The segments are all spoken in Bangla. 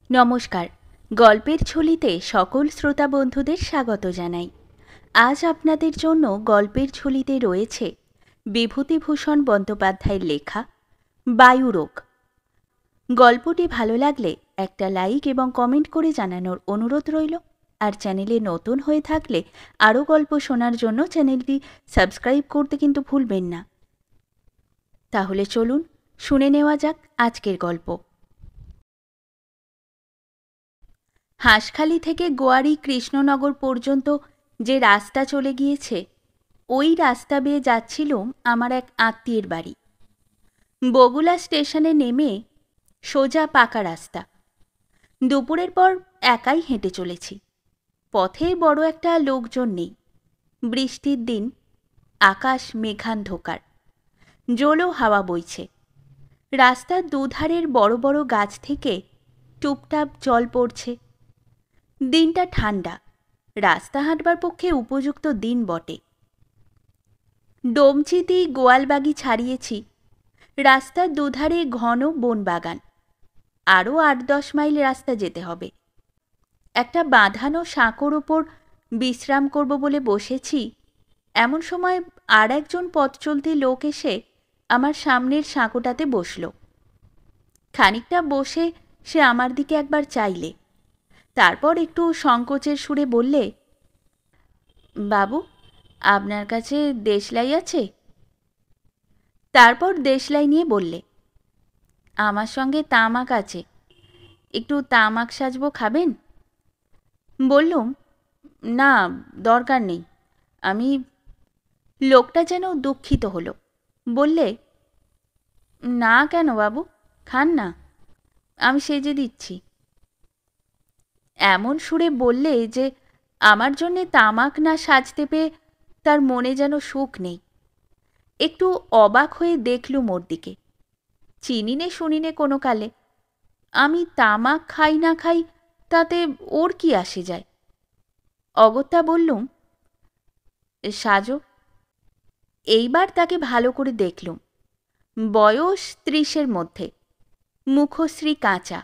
নমস্কার। গল্পের ঝুলিতে সকল শ্রোতা বন্ধুদের স্বাগত জানাই। আজ আপনাদের জন্য গল্পের ঝুলিতে রয়েছে বিভূতিভূষণ বন্দ্যোপাধ্যায়ের লেখা বায়ুরোগ। গল্পটি ভালো লাগলে একটা লাইক এবং কমেন্ট করে জানানোর অনুরোধ রইল। আর চ্যানেলে নতুন হয়ে থাকলে আরও গল্প শোনার জন্য চ্যানেলটি সাবস্ক্রাইব করতে কিন্তু ভুলবেন না। তাহলে চলুন শুনে নেওয়া যাক আজকের গল্প। হাঁসখালি থেকে গোয়ারি কৃষ্ণনগর পর্যন্ত যে রাস্তা চলে গিয়েছে, ওই রাস্তা বেয়ে যাচ্ছিলুম আমার এক আত্মীয়ের বাড়ি। বগুলা স্টেশনে নেমে সোজা পাকা রাস্তা। দুপুরের পর একাই হেঁটে চলেছি। পথে বড় একটা লোকজন নেই। বৃষ্টির দিন, আকাশ মেঘান্ধকার, জোলো হাওয়া বইছে। রাস্তার দুধারের বড় বড় গাছ থেকে টুপটাপ জল পড়ছে। দিনটা ঠান্ডা, রাস্তা হাঁটবার পক্ষে উপযুক্ত দিন বটে। ডোমচিতেই গোয়ালবাগি ছাড়িয়েছি। রাস্তার দুধারে ঘন বনবাগান। আরও ৮-১০ মাইল রাস্তা যেতে হবে। একটা বাঁধানো সাঁকোর ওপর বিশ্রাম করব বলে বসেছি, এমন সময় আর একজন পথ চলতি লোক এসে আমার সামনের সাঁকোটাতে বসল। খানিকটা বসে সে আমার দিকে একবার চাইলে, তারপর একটু সংকোচের সুরে বললে, বাবু, আপনার কাছে দেশলাই আছে? তারপর দেশলাই নিয়ে বললে, আমার সঙ্গে তামাক আছে, একটু তামাক সাজবো, খাবেন? বললুম, না, দরকার নেই। আমি। লোকটা যেন দুঃখিত হলো, বললে, না কেন বাবু, খান না, আমি সেজে দিচ্ছি। এমন সুরে বললে যে আমার জন্যে তামাক না সাজতে পেয়ে তার মনে যেন সুখ নেই। একটু অবাক হয়ে দেখলুম ওর দিকে। চিনিনে শুনিনে কোনো কালে। আমি তামাক খাই না খাই তাতে ওর কি আসে যায়। অগত্যা বললুম, সাজো। এইবার তাকে ভালো করে দেখলুম। বয়স ৩০-এর মধ্যে, মুখশ্রী কাঁচা,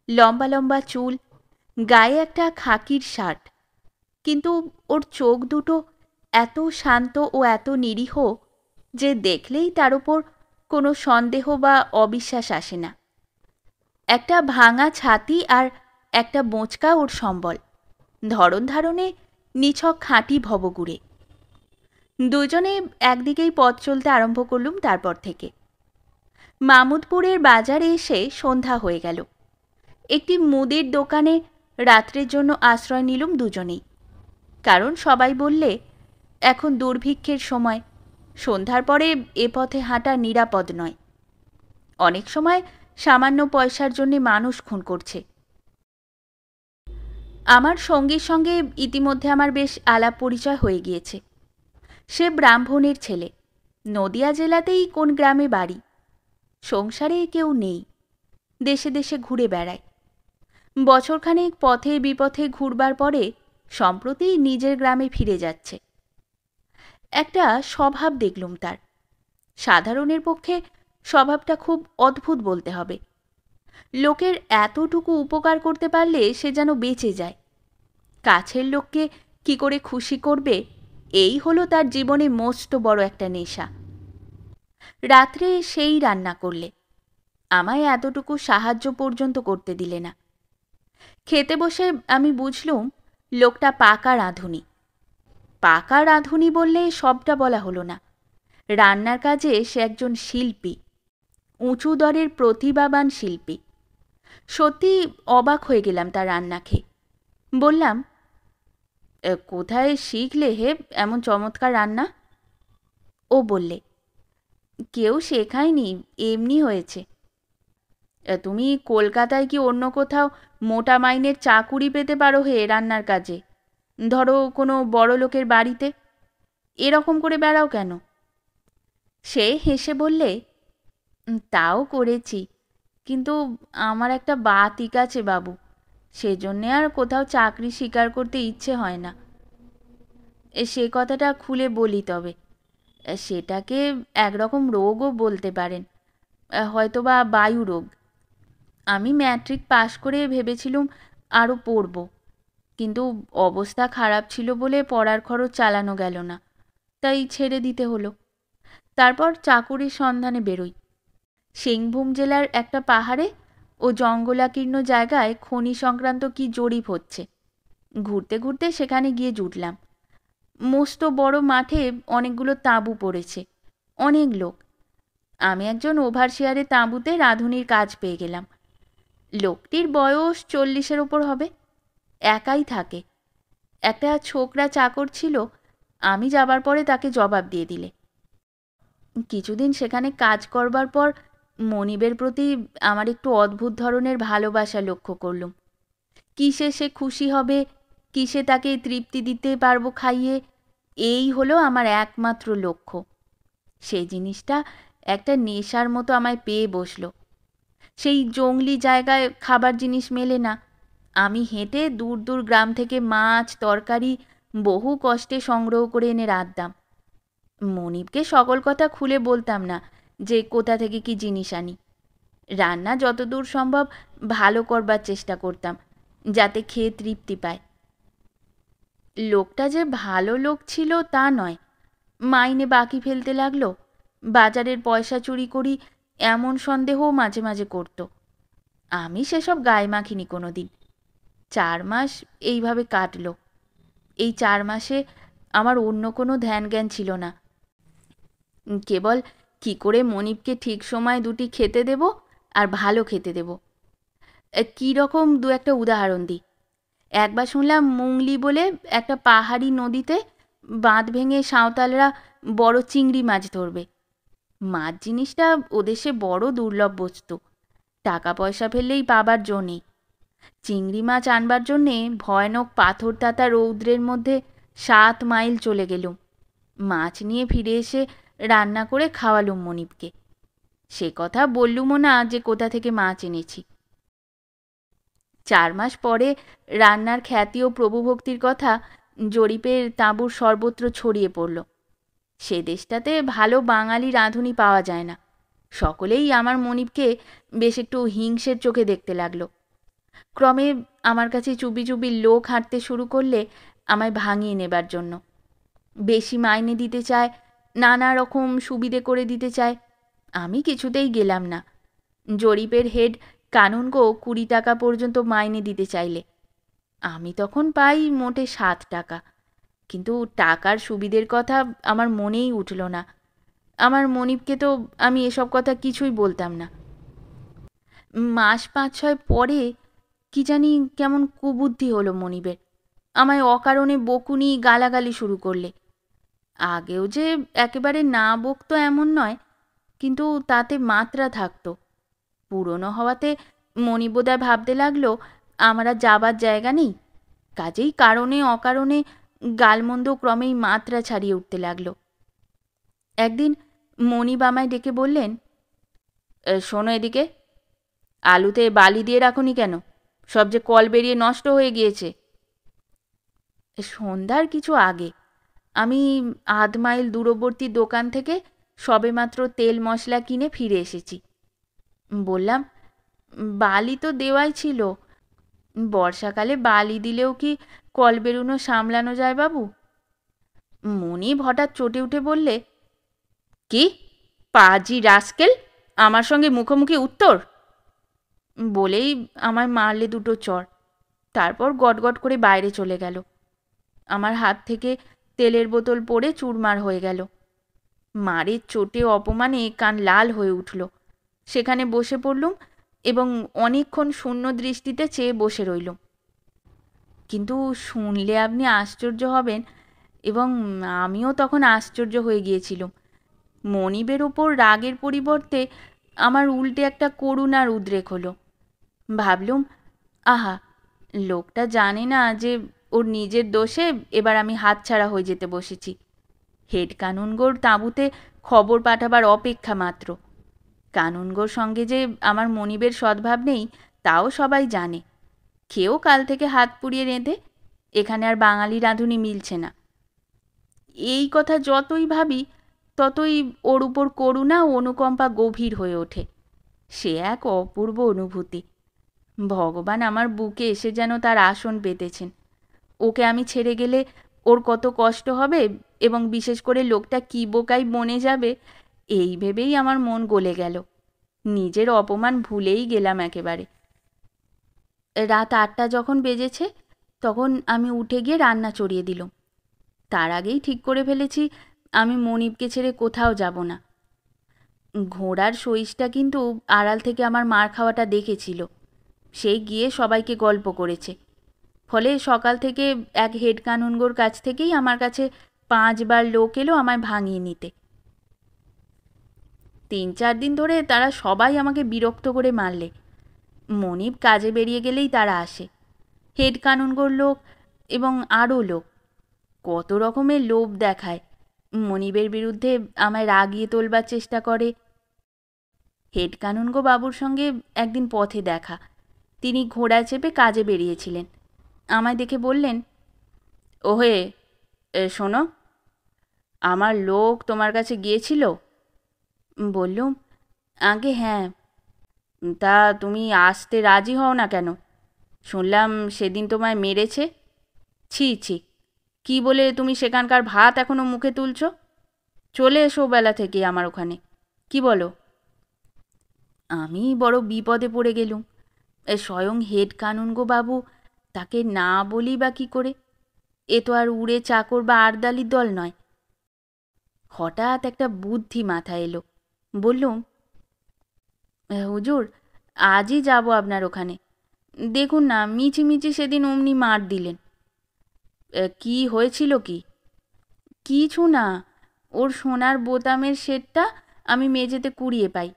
লম্বা লম্বা চুল, গায়ে একটা খাকির শার্ট। কিন্তু ওর চোখ দুটো এত শান্ত ও এত নিরীহ যে দেখলেই তার ওপর কোনো সন্দেহ বা অবিশ্বাস আসে না। একটা ভাঙা ছাতি আর একটা বোঁচকা ওর সম্বল, ধরন ধারণে নিছক খাঁটি ভবগুড়ে। দুজনে একদিকেই পথ চলতে আরম্ভ করলুম। তারপর থেকে মামুদপুরের বাজারে এসে সন্ধ্যা হয়ে গেল। একটি মুদির দোকানে রাত্রের জন্য আশ্রয় নিলুম দুজনেই। কারণ সবাই বললে এখন দুর্ভিক্ষের সময়, সন্ধ্যার পরে এ পথে হাঁটা নিরাপদ নয়। অনেক সময় সামান্য পয়সার জন্যে মানুষ খুন করছে। আমার সঙ্গীর সঙ্গে ইতিমধ্যে আমার বেশ আলাপ পরিচয় হয়ে গিয়েছে। সে ব্রাহ্মণের ছেলে, নদিয়া জেলাতেই কোন গ্রামে বাড়ি। সংসারে কেউ নেই, দেশে দেশে ঘুরে বেড়ায়। বছরখানেক পথে বিপথে ঘুরবার পরে সম্প্রতি নিজের গ্রামে ফিরে যাচ্ছে। একটা স্বভাব দেখলুম তার। সাধারণের পক্ষে স্বভাবটা খুব অদ্ভুত বলতে হবে। লোকের এতটুকু উপকার করতে পারলে সে যেন বেঁচে যায়। কাছের লোককে কি করে খুশি করবে, এই হলো তার জীবনে মস্ত বড় একটা নেশা। রাত্রে সেই রান্না করলে, আমায় এতটুকু সাহায্য পর্যন্ত করতে দিলে না। খেতে বসে আমি বুঝলুম লোকটা পাকা রাঁধুনি। পাকা রাঁধুনি বললে সবটা বলা হলো না। রান্নার কাজে সে একজন শিল্পী, উঁচু দরের প্রতিভাবান শিল্পী। সত্যি অবাক হয়ে গেলাম তার রান্না খেয়ে। বললাম, কোথায় শিখলে হে এমন চমৎকার রান্না? ও বললে, কেউ শেখায়নি, এমনি হয়েছে। তুমি কলকাতায় কি অন্য কোথাও মোটা মাইনের চাকুরি পেতে পারো হে রান্নার কাজে? ধরো কোনো বড় লোকের বাড়িতে। এরকম করে বেড়াও কেন? সে হেসে বললে, তাও করেছি, কিন্তু আমার একটা বাতিক আছে বাবু, সেজন্যে আর কোথাও চাকরি স্বীকার করতে ইচ্ছে হয় না। সে কথাটা খুলে বলি তবে, সেটাকে একরকম রোগও বলতে পারেন, হয়তোবা বায়ু রোগ। আমি ম্যাট্রিক পাশ করে ভেবেছিলুম আরও পড়ব, কিন্তু অবস্থা খারাপ ছিল বলে পড়ার খরচ চালানো গেল না, তাই ছেড়ে দিতে হলো। তারপর চাকুরির সন্ধানে বেরোই। সিংভূম জেলার একটা পাহাড়ে ও জঙ্গলাকীর্ণ জায়গায় খনি সংক্রান্ত কি জরিপ হচ্ছে। ঘুরতে ঘুরতে সেখানে গিয়ে জুটলাম। মস্ত বড় মাঠে অনেকগুলো তাঁবু পড়েছে, অনেক লোক। আমি একজন ওভারসিয়ারে তাঁবুতে রাঁধুনির কাজ পেয়ে গেলাম। লোকটির বয়স 40-এর ওপর হবে, একাই থাকে। একটা ছোকরা চাকর ছিল, আমি যাবার পরে তাকে জবাব দিয়ে দিলে। কিছুদিন সেখানে কাজ করবার পর মনিবের প্রতি আমার একটু অদ্ভুত ধরনের ভালোবাসা লক্ষ্য করলুম। কিসে সে খুশি হবে, কিসে তাকে তৃপ্তি দিতে পারবো খাইয়ে, এই হলো আমার একমাত্র লক্ষ্য। সেই জিনিসটা একটা নেশার মতো আমায় পেয়ে বসলো। সেই জংলি জায়গায় খাবার জিনিস মেলে না। আমি হেঁটে দূর দূর গ্রাম থেকে মাছ তরকারি বহু কষ্টে সংগ্রহ করে এনে রাঁধতাম। মনিবকে সকল কথা খুলে বলতাম না যে কোথা থেকে কি জিনিস আনি। রান্না যতদূর সম্ভব ভালো করবার চেষ্টা করতাম, যাতে খেয়ে তৃপ্তি পায়। লোকটা যে ভালো লোক ছিল তা নয়, মাইনে বাকি ফেলতে লাগলো, বাজারের পয়সা চুরি করি এমন সন্দেহও মাঝে মাঝে করত। আমি সেসব গায়ে মাখিনি কোনো দিন। 4 মাস এইভাবে কাটলো। এই 4 মাসে আমার অন্য কোনো ধ্যান জ্ঞান ছিল না। কেবল কি করে মনিবকে ঠিক সময় দুটি খেতে দেব আর ভালো খেতে দেব। কী রকম দু একটা উদাহরণ দিই। একবার শুনলাম মুংলি বলে একটা পাহাড়ি নদীতে বাঁধ ভেঙে সাঁওতালরা বড় চিংড়ি মাছ ধরবে। মাছ জিনিসটা ওদেশে বড় দুর্লভ বস্তু, টাকা পয়সা ফেললেই পাবার জো নেই। চিংড়ি মাছ আনবার জন্যে ভয়ানক পাথর তাতা রৌদ্রের মধ্যে 7 মাইল চলে গেলুম। মাছ নিয়ে ফিরে এসে রান্না করে খাওয়ালুম মনিবকে। সে কথা বললুমও না যে কোথা থেকে মাছ এনেছি। 4 মাস পরে রান্নার খ্যাতি ও প্রভুভক্তির কথা জরিপের তাঁবুর সর্বত্র ছড়িয়ে পড়ল। সে দেশটাতে ভালো বাঙালি রাঁধুনি পাওয়া যায় না। সকলেই আমার মনিবকে বেশ একটু হিংসের চোখে দেখতে লাগলো। ক্রমে আমার কাছে চুপি চুপি লোক হাঁটতে শুরু করলে আমায় ভাঙিয়ে নেবার জন্য। বেশি মাইনে দিতে চায়, নানা রকম সুবিধে করে দিতে চায়। আমি কিছুতেই গেলাম না। জরিপের হেড কানুনগো 20 টাকা পর্যন্ত মাইনে দিতে চাইলে। আমি তখন পাই মোটে 7 টাকা। কিন্তু টাকার সুবিধের কথা আমার মনেই উঠল না। আমার মনিবকে তো আমি এসব কথা কিছুই বলতাম না। মাস 5-6 পরে কি জানি কেমন কুবুদ্ধি হলো মনিবের। আমায় অকারণে বকুনি গালাগালি শুরু করলে। আগেও যে একেবারে না বকতো এমন নয়, কিন্তু তাতে মাত্রা থাকতো। পুরনো হওয়াতে মনিবোধা ভাবতে লাগলো আমার আর যাবার জায়গা নেই। কাজেই কারণে অকারণে গালমন্দ ক্রমেই মাত্রা ছাড়িয়ে উঠতে লাগলো। একদিন মনিব আমায় ডেকে বললেন, শোনো এদিকে, আলুতে বালি দিয়ে রাখুনি কেন? সব যে কল বেরিয়ে নষ্ট হয়ে গিয়েছে। সন্ধ্যার কিছু আগে আমি 1/2 মাইল দূরবর্তী দোকান থেকে সবেমাত্র তেল মশলা কিনে ফিরে এসেছি। বললাম, বালি তো দেওয়াই ছিল। বর্ষাকালে বালি দিলেও কি কল বেরুনো সামলানো যায় বাবু? মনিব হঠাৎ চটে উঠে বললে, কি পাজি রাস্কেল, আমার সঙ্গে মুখোমুখি উত্তর? বলেই আমায় মারলে 2টো চড়। তারপর গটগট করে বাইরে চলে গেল। আমার হাত থেকে তেলের বোতল পড়ে চুরমার হয়ে গেল। মারের চোটে অপমানে কান লাল হয়ে উঠল। সেখানে বসে পড়লুম এবং অনেকক্ষণ শূন্য দৃষ্টিতে চেয়ে বসে রইলুম। কিন্তু শুনলে আপনি আশ্চর্য হবেন, এবং আমিও তখন আশ্চর্য হয়ে গিয়েছিলুম। মনিবের ওপর রাগের পরিবর্তে আমার উল্টে একটা করুণার উদ্রেক হলো। ভাবলুম, আহা, লোকটা জানে না যে ওর নিজের দোষে এবার আমি হাতছাড়া হয়ে যেতে বসেছি। হেড কানুনগোর তাঁবুতে খবর পাঠাবার অপেক্ষা মাত্র। কানুনগোর সঙ্গে যে আমার মনিবের সদ্ভাব নেই তাও সবাই জানে। খেয়েও কাল থেকে হাত পুড়িয়ে রেঁধে, এখানে আর বাঙালি রাঁধুনি মিলছে না। এই কথা যতই ভাবি ততই ওর উপর করুণা ও অনুকম্পা গভীর হয়ে ওঠে। সে এক অপূর্ব অনুভূতি। ভগবান আমার বুকে এসে যেন তার আসন পেতেছেন। ওকে আমি ছেড়ে গেলে ওর কত কষ্ট হবে এবং বিশেষ করে লোকটা কী বোকাই বনে যাবে, এই ভেবেই আমার মন গলে গেল। নিজের অপমান ভুলেই গেলাম একেবারে। রাত 8টা যখন বেজেছে তখন আমি উঠে গিয়ে রান্না চড়িয়ে দিলাম। তার আগেই ঠিক করে ফেলেছি আমি মনিবকে ছেড়ে কোথাও যাব না। ঘোড়ার সইসটা কিন্তু আড়াল থেকে আমার মার খাওয়াটা দেখেছিল, সেই গিয়ে সবাইকে গল্প করেছে। ফলে সকাল থেকে এক হেড কানুনগোর কাছ থেকেই আমার কাছে 5বার লোক এলো আমায় ভাঙিয়ে নিতে। 3-4 দিন ধরে তারা সবাই আমাকে বিরক্ত করে মারলে। মনিব কাজে বেরিয়ে গেলেই তারা আসে, হেড কানুনগোর লোক এবং আরও লোক। কত রকমের লোভ দেখায়, মনিবের বিরুদ্ধে আমায় রাগিয়ে তোলবার চেষ্টা করে। হেড কানুনগো বাবুর সঙ্গে একদিন পথে দেখা। তিনি ঘোড়ায় চেপে কাজে বেরিয়েছিলেন। আমায় দেখে বললেন, ওহে শোনো, আমার লোক তোমার কাছে গিয়েছিল? বললুম, আগে হ্যাঁ। তা তুমি আসতে রাজি হও না কেন? শুনলাম সেদিন তোমায় মেরেছে। ছি ছি, কী বলে তুমি সেখানকার ভাত এখনো মুখে তুলছ? চলে এসো বেলা থেকে আমার ওখানে, কি বলো? আমি বড় বিপদে পড়ে গেলুম। স্বয়ং হেড কানুনগো বাবু, তাকে না বলি বা কী করে? এ তো আর উড়ে চাকর বা আরদালির দল নয়। হঠাৎ একটা বুদ্ধি মাথায় এলো। বললুম, হুজুর, আজই যাব আপনার ওখানে। দেখুন না, মিছিমিছি সেদিন অমনি মার দিলেন। কি হয়েছিল কি? কিছু না, ওর সোনার বোতামের সেটটা আমি মেঝেতে কুড়িয়ে পাই,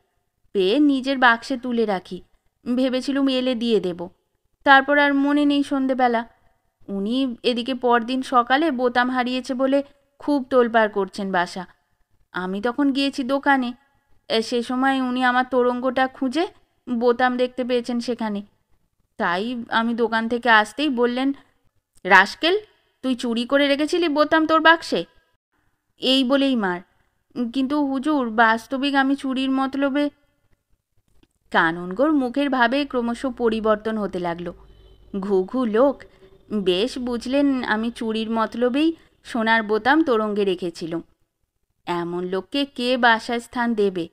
পেয়ে নিজের বাক্সে তুলে রাখি। ভেবেছিলুম এলে দিয়ে দেব। তারপর আর মনে নেই সন্ধেবেলা। উনি এদিকে পরদিন সকালে বোতাম হারিয়েছে বলে খুব তোলপাড় করছেন বাসা। আমি তখন গিয়েছি দোকানে। সে সময় উনি আমার তোরঙ্গটা খুঁজে বোতাম দেখতে পেয়েছেন সেখানে। তাই আমি দোকান থেকে আসতেই বললেন, রাস্কেল, তুই চুরি করে রেখেছিলি বোতাম তোর বাক্সে। এই বলেই মার। কিন্তু হুজুর, বাস্তবিক আমি চুরির মতলবে। কানুনগোর মুখের ভাবে ক্রমশ পরিবর্তন হতে লাগলো। ঘুঘু লোক, বেশ বুঝলেন আমি চুরির মতলবেই সোনার বোতাম তোরঙ্গে রেখেছিলুম। এমন লোককে কে বাসায় স্থান দেবে?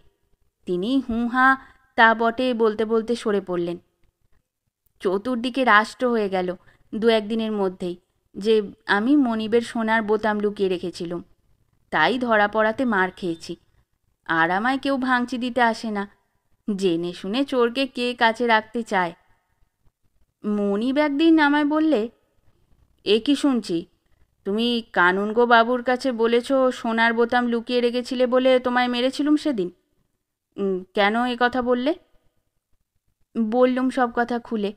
তিনি হুঁ হাঁ তা বটে বলতে বলতে সরে পড়লেন। চতুর্দিকে রাষ্ট্র হয়ে গেল 2-1 দিনের মধ্যেই যে আমি মনিবের সোনার বোতাম লুকিয়ে রেখেছিলুম। তাই ধরা পড়াতে মার খেয়েছি। আর আমায় কেউ ভাঙচি দিতে আসে না। জেনে শুনে চোরকে কে কাছে রাখতে চায়? মনিব একদিন আমায় বললে, এ কি শুনছি, তুমি কানুনগো বাবুর কাছে বলেছ সোনার বোতাম লুকিয়ে রেখেছিলে বলে তোমায় মেরেছিলুম সেদিন। কেন এ কথা বললে? বললুম সব কথা খুলে।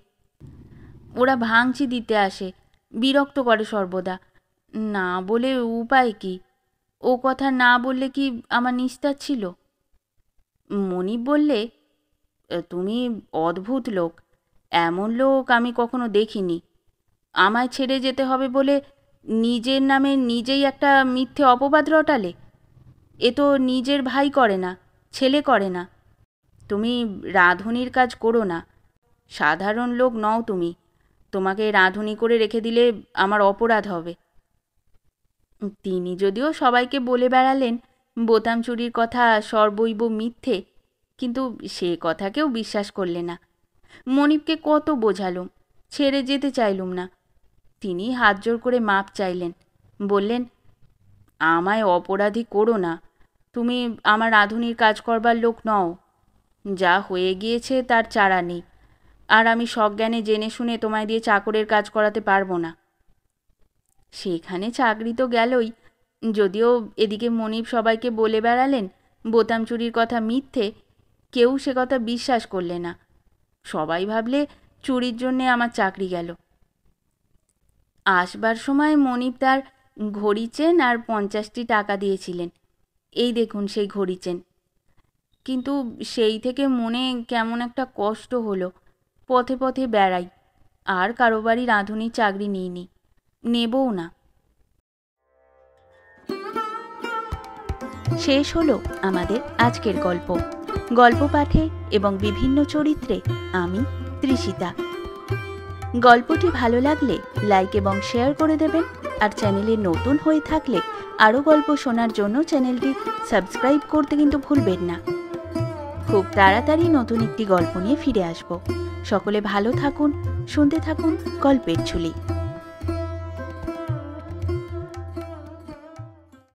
ওরা ভাঙচি দিতে আসে, বিরক্ত করে সর্বদা। না বলে উপায় কি? ও কথা না বললে কি আমার নিস্তার ছিল? মনিব বললে, তুমি অদ্ভুত লোক। এমন লোক আমি কখনো দেখিনি। আমায় ছেড়ে যেতে হবে বলে নিজের নামে নিজেই একটা মিথ্যে অপবাদ রটালে। এ তো নিজের ভাই করে না, ছেলে করে না। তুমি রাঁধুনির কাজ করো না। সাধারণ লোক নও তুমি। তোমাকে রাঁধুনি করে রেখে দিলে আমার অপরাধ হবে। তিনি যদিও সবাইকে বলে বেড়ালেন বোতাম চুরির কথা সর্বৈব মিথ্যে, কিন্তু সে কথা কেউ বিশ্বাস করলে না। মনিবকে কত বোঝালুম, ছেড়ে যেতে চাইলুম না। তিনি হাত জোর করে মাপ চাইলেন। বললেন, আমায় অপরাধী করো না। তুমি আমার রাঁধুনির কাজ করবার লোক নও। যা হয়ে গিয়েছে তার চারা নেই। আর আমি সজ্ঞানে জেনে শুনে তোমায় দিয়ে চাকরের কাজ করাতে পারবো না। সেখানে চাকরি তো গেলই, যদিও এদিকে মনিব সবাইকে বলে বেড়ালেন বোতাম চুরির কথা মিথ্যে। কেউ সে কথা বিশ্বাস করলে না। সবাই ভাবলে চুরির জন্যে আমার চাকরি গেল। আসবার সময় মনিব তার ঘড়ি চেন আর 50টি টাকা দিয়েছিলেন। এই দেখুন সেই ঘড়ি চেন। কিন্তু সেই থেকে মনে কেমন একটা কষ্ট হলো। পথে পথে বেড়াই, আর কারো বাড়ি রাঁধুনির চাকরি নিইনি, নেবও না। শেষ হলো আমাদের আজকের গল্প। গল্প পাঠে এবং বিভিন্ন চরিত্রে আমি তৃষিতা। গল্পটি ভালো লাগলে লাইক এবং শেয়ার করে দেবেন, আর চ্যানেলে নতুন হয়ে থাকলে আরও গল্প শোনার জন্য চ্যানেলটি সাবস্ক্রাইব করতে কিন্তু ভুলবেন না। খুব তাড়াতাড়ি নতুন একটি গল্প নিয়ে ফিরে আসব। সকলে ভালো থাকুন, শুনতে থাকুন গল্পের ঝুলি।